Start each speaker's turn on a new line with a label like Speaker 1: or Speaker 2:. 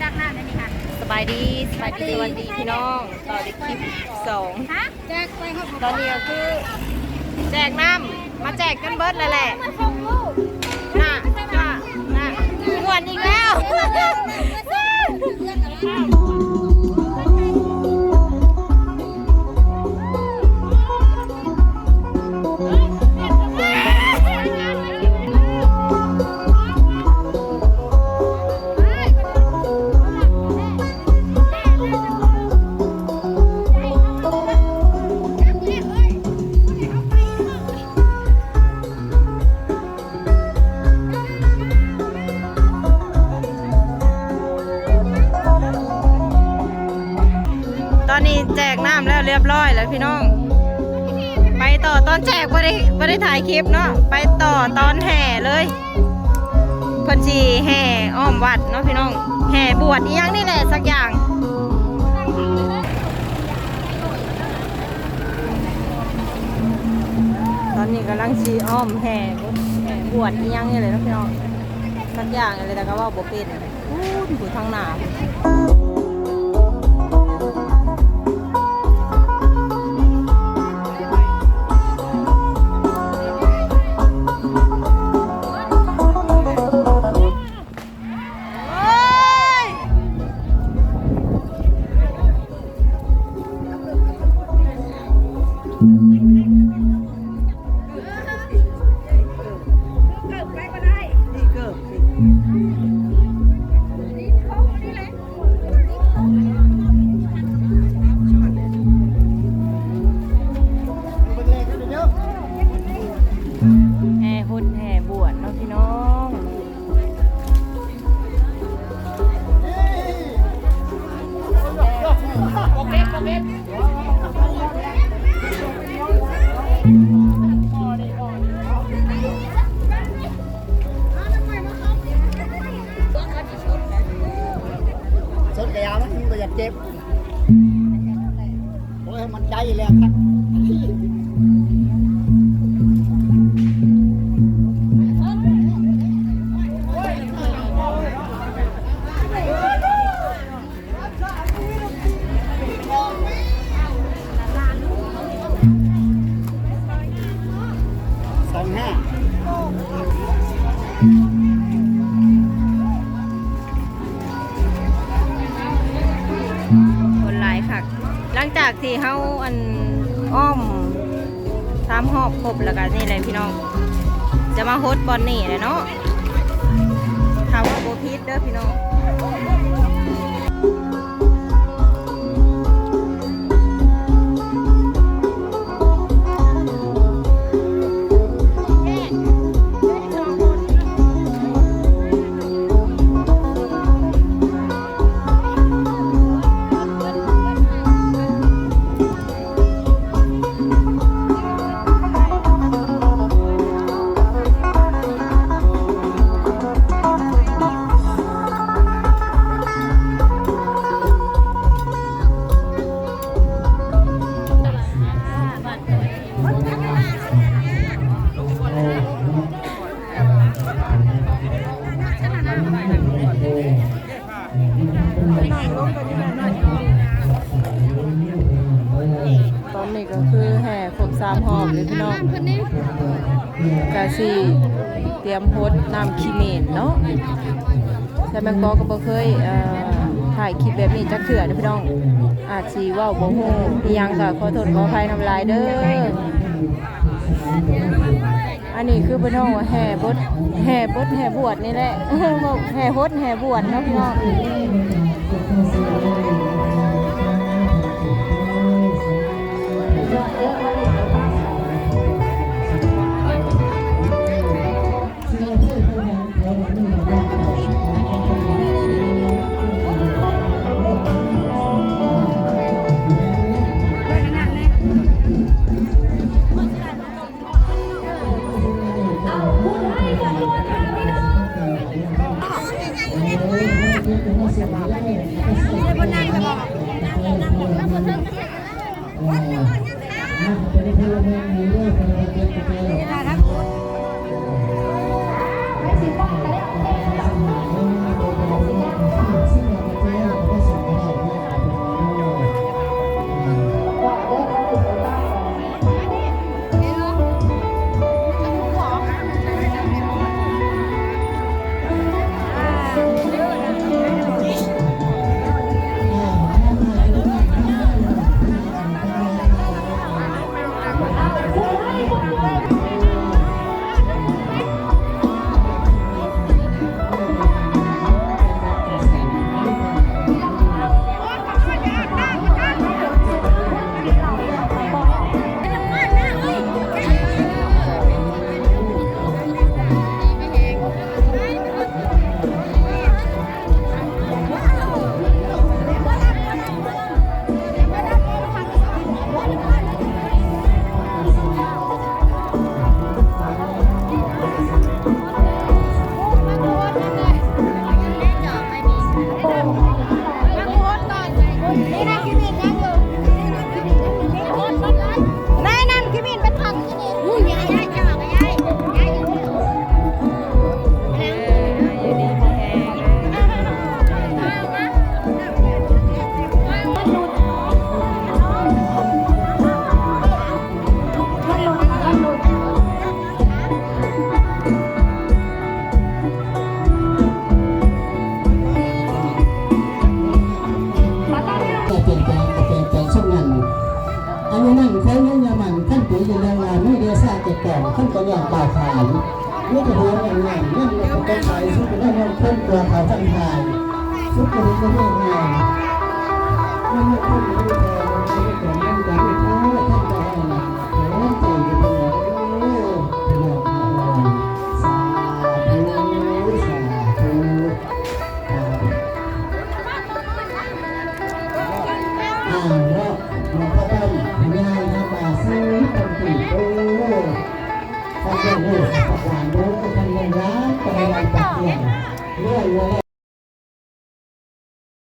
Speaker 1: ตักน้ำได้ไหมคะ
Speaker 2: สบายดีสวัสดีพี่น้องต่อในคลิป2
Speaker 1: ฮะแจกไปครับ
Speaker 2: ตอนนี้ก็คือแจกน้ำมาแจกกันเบิดเลยแหละ
Speaker 1: มาส่งลูก
Speaker 2: น่ะกวนอีกแล้วตอนนี้แจกน้ำแล้วเรียบร้อยแล้วพี่น้องไปต่อตอนแจกไม่ได้ถ่ายคลิปเนาะไปต่อตอนแห่เลยเพิ่นสิแห่อ้อมวัดเนาะพี่น้องแห่บวชอีหยังนี่แหละสักอย่างตอนนี้กำลังสิอ้อมแห่บวชอีหยังนี่เลยเนาะพี่น้องสักอย่างอะไรแต่ก็ว่าบ่เป็นผู้ทางหน้าแห่หุ่นแห่บวชเนาะพี่น้อง
Speaker 3: สดกระยามันก็อยากเจ็บโอ้ยมันใจแล้วครับ
Speaker 2: คนหลายค่ะหลังจากที่เขาอ้อม3 หอบครบแล้วกันนี่เลยพี่น้องจะมาโฮสต์บอลนี่เลยเนาะถามว่าโบพิษเด้อพี่น้องตอนนี้ก็คือแห่ครบ3 หอบเลยพี่น้องกาซีเตรียมโฮสต์น้ำขี้เมนเนาะแต่แมงกอก็บ่เคยถ่ายคลิปแบบนี้จักเถื่อนะพี่น้องอาจสิเว้าบ่ฮู้อีหยังก็ขอโทษขออภัยนำลายเด้ออันนี้คือพี่น้องว่าแห่บดแห่บวชนี่แหละบอกแห่โฮสต์แห่บวชเนาะพี่น้อง
Speaker 4: องขึ้นตัวอย่างป่าขายนี่จะเรียนอย่างไรเรื่องเราเป็นไปซึ่งเป็นเรื่องเพิ่มตัวเขาจังหายซึ่งเป็นเรื่องง่ายเรื่องเพิ่มตัวเขาไม่ได้ของเรื่องการที่เขาทำได้แต่ว่าใจจะเป็นอย่างไรสาธุสาธุแล้วเราก็ต้องง่ายเข้ามาซื้อคนติด